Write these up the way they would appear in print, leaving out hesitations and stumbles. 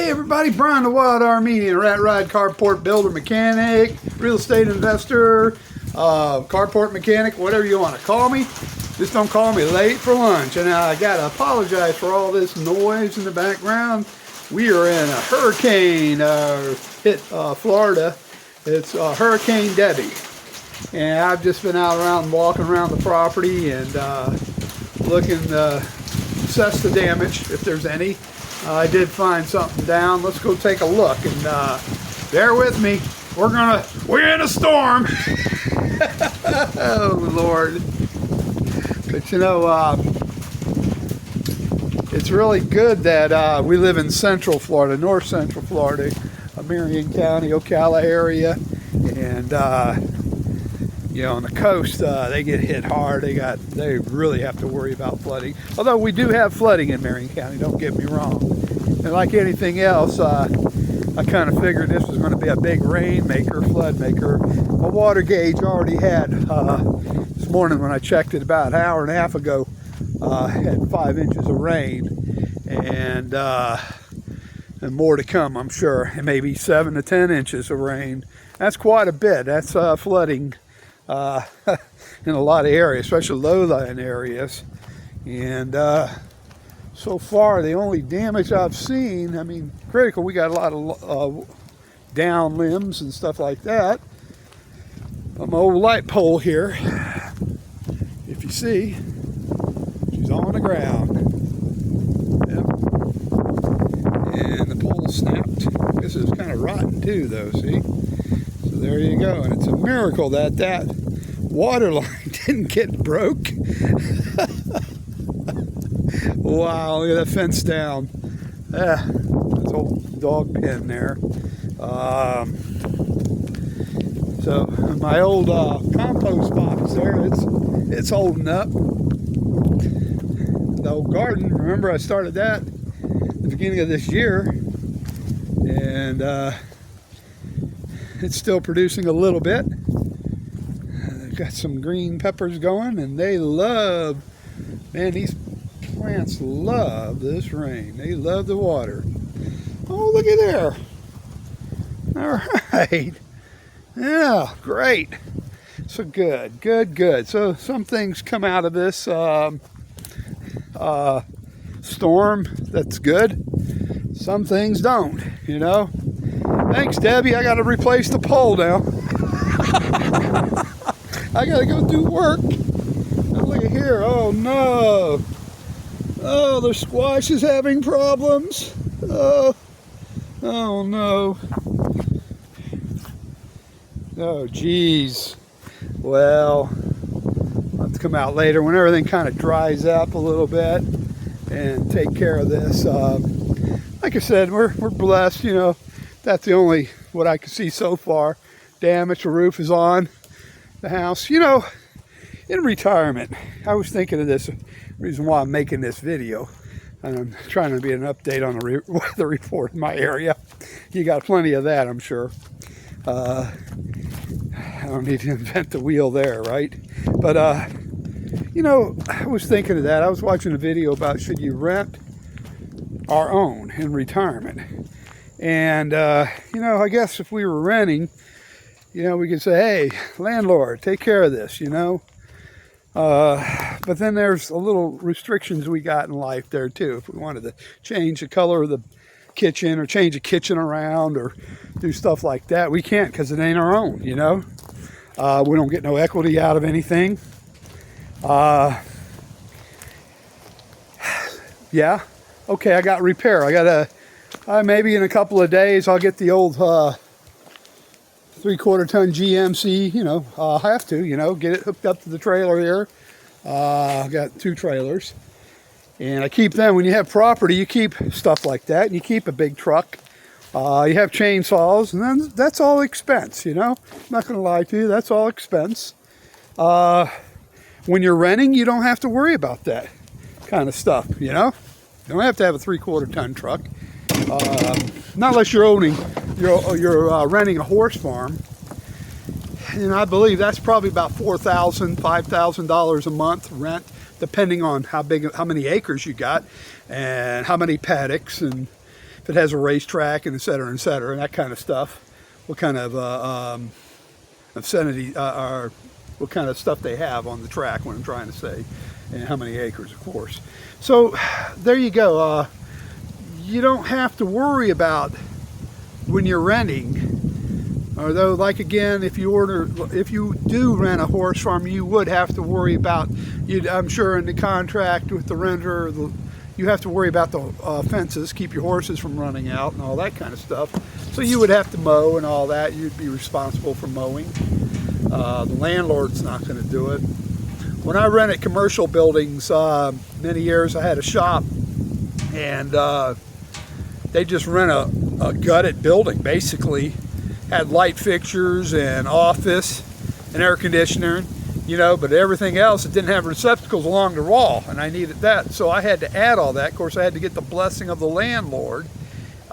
Hey everybody, Brian the Wild Armenian, Rat Ride Carport Builder Mechanic, Real Estate Investor, Carport Mechanic, whatever you want to call me. Just don't call me late for lunch. And I got to apologize for all this noise in the background. We are in a hurricane hit Florida. It's Hurricane Debbie. And I've just been out around walking around the property and looking to assess the damage if there's any. I did find something down. Let's go take a look and bear with me. We're in a storm. Oh Lord. But you know, it's really good that we live in Central Florida, North Central Florida, Marion County, Ocala area, and you know, on the coast they get hit hard. They really have to worry about flooding. Although we do have flooding in Marion County, don't get me wrong. And like anything else, I kind of figured this was going to be a big rain maker, flood maker. My water gauge already had this morning when I checked it about an hour and a half ago, had 5 inches of rain, and more to come, I'm sure, and maybe 7 to 10 inches of rain. That's quite a bit. That's flooding in a lot of areas, especially low-lying areas. And so far, the only damage I've seen, I mean, critical, we got a lot of down limbs and stuff like that. My old light pole here, if you see, she's on the ground. Yep. And the pole snapped. This is kind of rotten too, though, see? So there you go. And it's a miracle that that water line didn't get broke. Wow, look at that fence down. That's an old dog pen there. So my old compost box there, it's holding up. The old garden, remember I started that at the beginning of this year, and it's still producing a little bit. Got some green peppers going, and they love, man, these plants love this rain. They love the water. Oh, look at there. All right. Yeah, great. So good. So some things come out of this storm that's good. Some things don't, you know. Thanks, Debbie. I got to replace the pole now. I got to go do work. Oh, look at here. Oh, no. Oh, the squash is having problems. Oh no. Oh, geez. Well, I'll have to come out later when everything kind of dries up a little bit and take care of this. Like I said, we're blessed, you know. That's the only, what I can see so far, damage. The roof is on the house. You know, in retirement, I was thinking of this, reason why I'm making this video. And I'm trying to be an update on the weather report in my area. You got plenty of that, I'm sure. I don't need to invent the wheel there, right? But, you know, I was thinking of that. I was watching a video about should you rent or own in retirement. And, you know, I guess if we were renting, you know, we could say, hey, landlord, take care of this, you know. But then there's a little restrictions we got in life there too. If we wanted to change the color of the kitchen or change the kitchen around or do stuff like that, we can't because it ain't our own, you know. We don't get no equity out of anything. Yeah, okay, I got repair. I got maybe in a couple of days I'll get the old 3/4 ton GMC, you know, I'll have to, you know, get it hooked up to the trailer here. I've got 2 trailers, and I keep them. When you have property, you keep stuff like that, and you keep a big truck. You have chainsaws, and then that's all expense, you know. I'm not going to lie to you, that's all expense. When you're renting, you don't have to worry about that kind of stuff, you know. You don't have to have a 3/4 ton truck. Not unless you're renting a horse farm, and I believe that's probably about $4,000, $5,000 a month rent, depending on how many acres you got and how many paddocks and if it has a racetrack, and et cetera, and that kind of stuff. What kind of obscenity or what kind of stuff they have on the track, what I'm trying to say, and how many acres, of course. So there you go. You don't have to worry about when you're renting. Although, like again, if you do rent a horse farm, you would have to worry about, I'm sure in the contract with the renter, you have to worry about the fences, keep your horses from running out and all that kind of stuff. So you would have to mow and all that. You'd be responsible for mowing. The landlord's not going to do it. When I rented commercial buildings many years, I had a shop, and they just rent a gutted building, basically. Had light fixtures and office and air conditioner, but everything else, it didn't have receptacles along the wall, and I needed that. So I had to add all that. Of course, I had to get the blessing of the landlord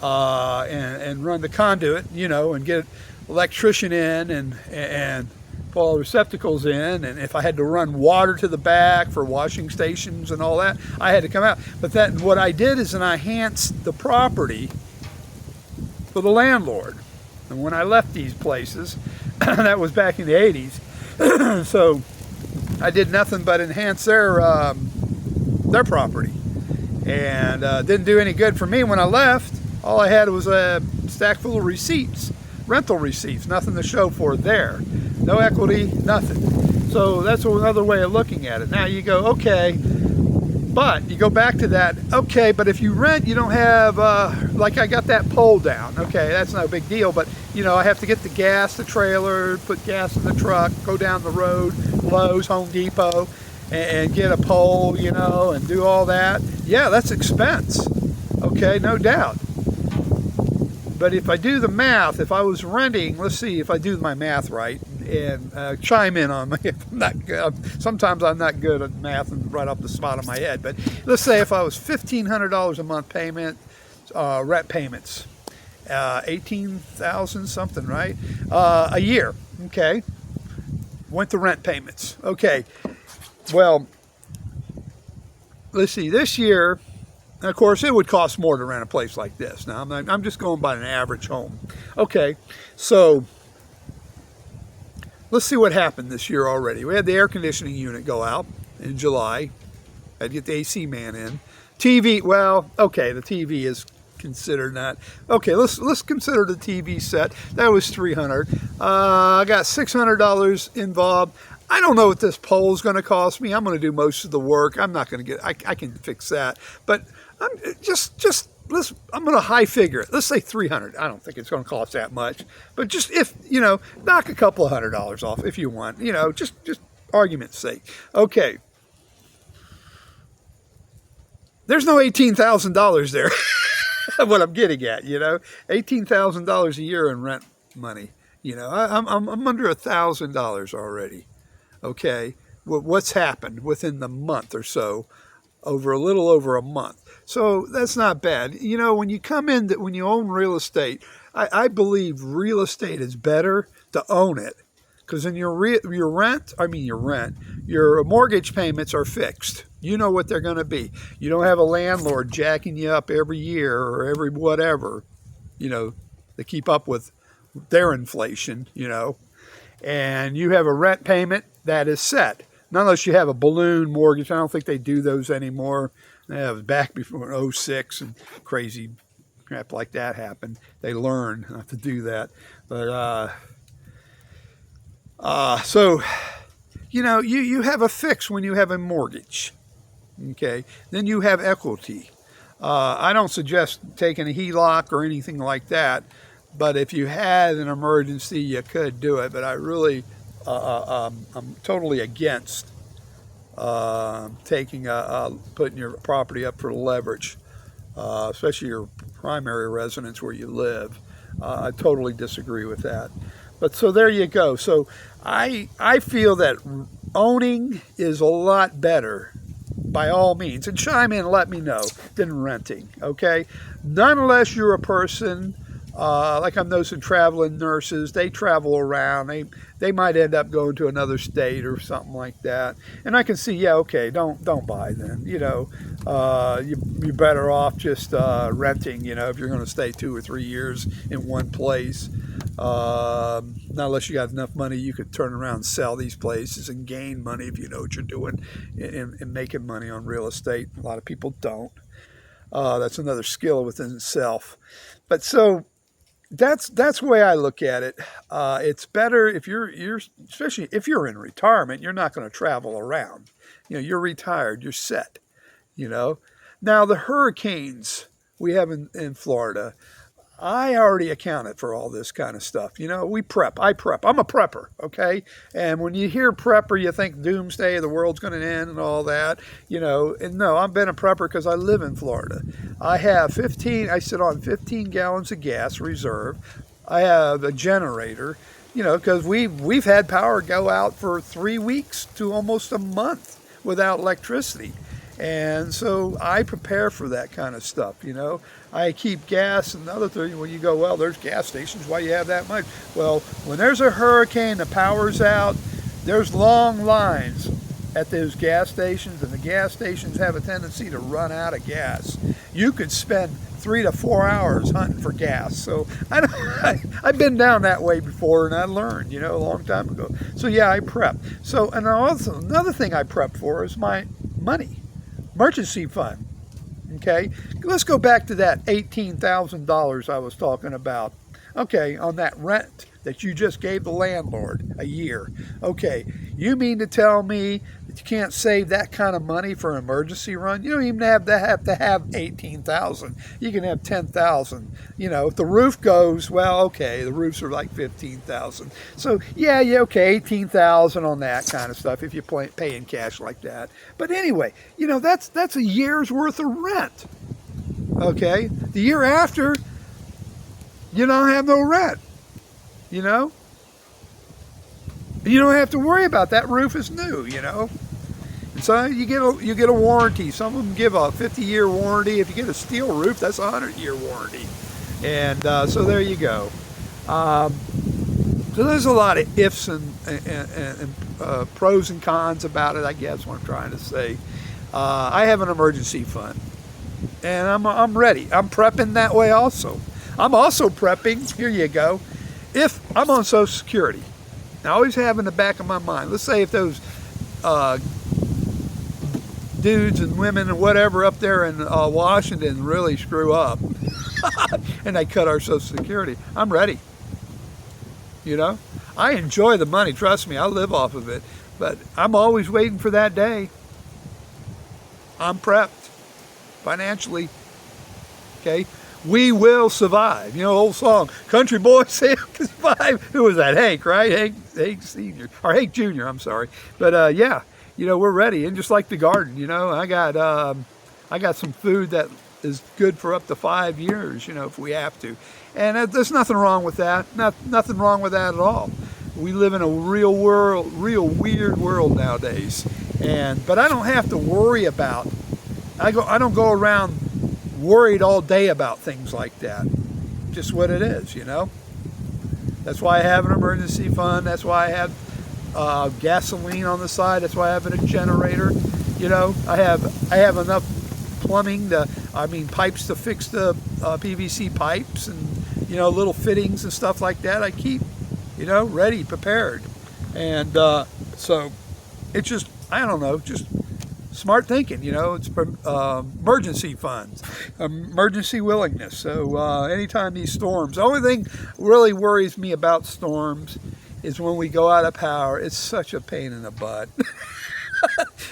and run the conduit, and get electrician in and put all the receptacles in. And if I had to run water to the back for washing stations and all that, I had to come out. But what I did is I enhanced the property for the landlord. And when I left these places, that was back in the 80s, so I did nothing but enhance their property, and didn't do any good for me when I left. All I had was a stack full of receipts, rental receipts, nothing to show for it there. No equity, nothing. So that's another way of looking at it. Now you go, okay, but you go back to that, okay, but if you rent, you don't have, like I got that pole down, okay, that's no big deal, but I have to get the gas, the trailer, put gas in the truck, go down the road, Lowe's, Home Depot, and get a pole, and do all that. Yeah, that's expense, okay, no doubt. But if I do the math, if I was renting, let's see if I do my math right, and chime in on me if I'm not good. Sometimes I'm not good at math and right off the spot of my head. But let's say if I was $1,500 a month payment, rent payments, 18,000 something, right? A year, okay. Went to rent payments, okay. Well, let's see. This year, and of course, it would cost more to rent a place like this. Now, I'm just going by an average home. Okay, so let's see what happened this year already. We had the air conditioning unit go out in July. I'd get the AC man in. TV, well, okay, the TV is considered not. Okay, let's consider the TV set. That was $300. I got $600 involved. I don't know what this pole is going to cost me. I'm going to do most of the work. I'm not going to get. I can fix that. But I'm I'm going to high figure it. Let's say $300. I don't think it's going to cost that much. But just if knock a couple of $100 off if you want. Just argument's sake. Okay. There's no $18,000 there. What I'm getting at, $18,000 a year in rent money. I'm under $1,000 already. Okay, what's happened within the month or so, over a little over a month. So that's not bad. When you come in, when you own real estate, I believe real estate is better to own it, because in your mortgage payments are fixed. You know what they're going to be. You don't have a landlord jacking you up every year or every whatever, to keep up with their inflation, and you have a rent payment that is set. Not unless you have a balloon mortgage. I don't think they do those anymore. That was back before 06 and crazy crap like that happened. They learned not to do that. But so you have a fix when you have a mortgage. Okay, then you have equity. I don't suggest taking a HELOC or anything like that, but if you had an emergency, you could do it. But I really, I'm totally against putting your property up for leverage, especially your primary residence where you live. I totally disagree with that. But so there you go. So I feel that owning is a lot better, by all means, and chime in and let me know, than renting, okay? Not unless you're a person Like I'm noticing traveling nurses, they travel around. They might end up going to another state or something like that. And I can see, yeah, okay, don't buy then. You're better off just renting. If you're going to stay 2 or 3 years in one place. Not unless you got enough money, you could turn around and sell these places and gain money if you know what you're doing and making money on real estate. A lot of people don't. That's another skill within itself. But so that's the way I look at it. It's better if you're especially if you're in retirement, you're not going to travel around. You're retired, you're set. Now the hurricanes we have in Florida, I already accounted for all this kind of stuff. We prep. I prep. I'm a prepper, okay? And when you hear prepper, you think doomsday, the world's going to end and all that, And no, I've been a prepper because I live in Florida. I sit on 15 gallons of gas reserve. I have a generator, because we've had power go out for 3 weeks to almost a month without electricity. And so I prepare for that kind of stuff, I keep gas and other things. When you go, well, there's gas stations, why you have that much? Well, when there's a hurricane, the power's out, there's long lines at those gas stations, and the gas stations have a tendency to run out of gas. You could spend 3 to 4 hours hunting for gas. So I've been down that way before, and I learned, a long time ago. So yeah, I prep. So, and also another thing I prep for is my money. Emergency fund. Okay, let's go back to that $18,000 I was talking about. Okay, on that rent that you just gave the landlord a year. Okay, you mean to tell me that you can't save that kind of money for an emergency run? You don't even have to have 18,000. You can have 10,000. If the roof goes, well, okay, the roofs are like 15,000. So yeah, okay, 18,000 on that kind of stuff if you pay in cash like that. But anyway, that's a year's worth of rent. Okay, the year after, you don't have no rent. You don't have to worry about that. Roof is new, And so you get a warranty. Some of them give a 50-year warranty. If you get a steel roof, that's a 100-year warranty. And so there you go. So there's a lot of ifs and pros and cons about it, I guess what I'm trying to say. I have an emergency fund, and I'm ready. I'm prepping that way also. I'm also prepping, here you go, if I'm on Social Security. I always have in the back of my mind, let's say if those dudes and women and whatever up there in Washington really screw up and they cut our Social Security, I'm ready. I enjoy the money, trust me, I live off of it, but I'm always waiting for that day. I'm prepped financially, okay? We will survive. Old song, Country Boys Say can survive. Who was that? Hank, right? Hank Senior or Hank Junior. I'm sorry, but yeah, we're ready. And just like the garden, I got some food that is good for up to 5 years. If we have to, and there's nothing wrong with that. Nothing wrong with that at all. We live in a real weird world nowadays, but I don't have to worry about. I don't go around worried all day about things like that. Just what it is, That's why I have an emergency fund. That's why I have gasoline on the side. That's why I have a generator. I have enough plumbing pipes to fix the PVC pipes and little fittings and stuff like that. I keep ready, prepared, and so it's just just smart thinking, it's emergency funds, emergency willingness. So anytime these storms, the only thing really worries me about storms is when we go out of power. It's such a pain in the butt.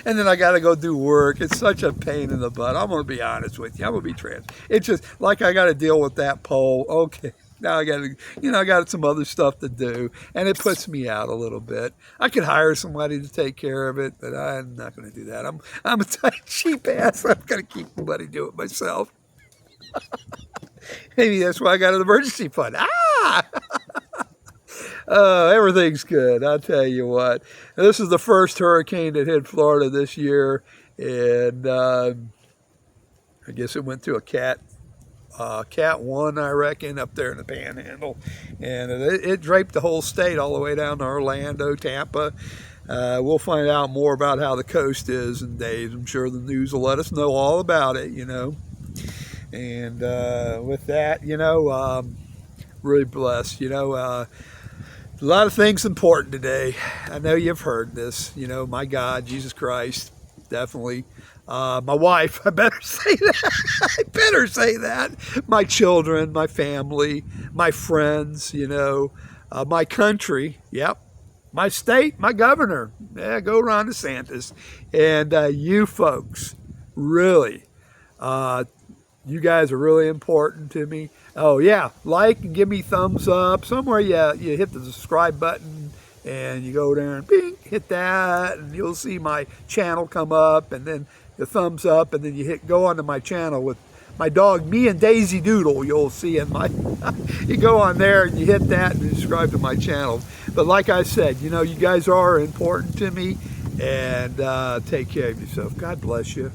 And then I got to go do work. It's such a pain in the butt. I'm going to be honest with you. I'm going to be transparent. It's just like I got to deal with that pole. Okay. Now I got to, I got some other stuff to do, and it puts me out a little bit. I could hire somebody to take care of it, but I'm not going to do that. I'm a tight, cheap ass. I'm going to keep somebody do it myself. Maybe that's why I got an emergency fund. Everything's good. I'll tell you what. And this is the first hurricane that hit Florida this year, and I guess it went through a cat Cat 1, I reckon, up there in the Panhandle. And it draped the whole state all the way down to Orlando, Tampa. We'll find out more about how the coast is in days. I'm sure the news will let us know all about it, you know. And with that, you know, really blessed, you know. A lot of things important today. I know you've heard this, you know, my God, Jesus Christ, definitely. My wife, I better say that. I better say that. My children, my family, my friends, you know, my country, yep. My state, my governor, yeah, go Ron DeSantis. And you folks, really, you guys are really important to me. Oh yeah, like and give me thumbs up. Somewhere you hit the subscribe button and you go there and bing, hit that, and you'll see my channel come up, and then the thumbs up, and then you go onto my channel with my dog, me and Daisy Doodle. You'll see in my, you go on there and you hit that and subscribe to my channel. But like I said, you know, you guys are important to me, and take care of yourself. God bless you.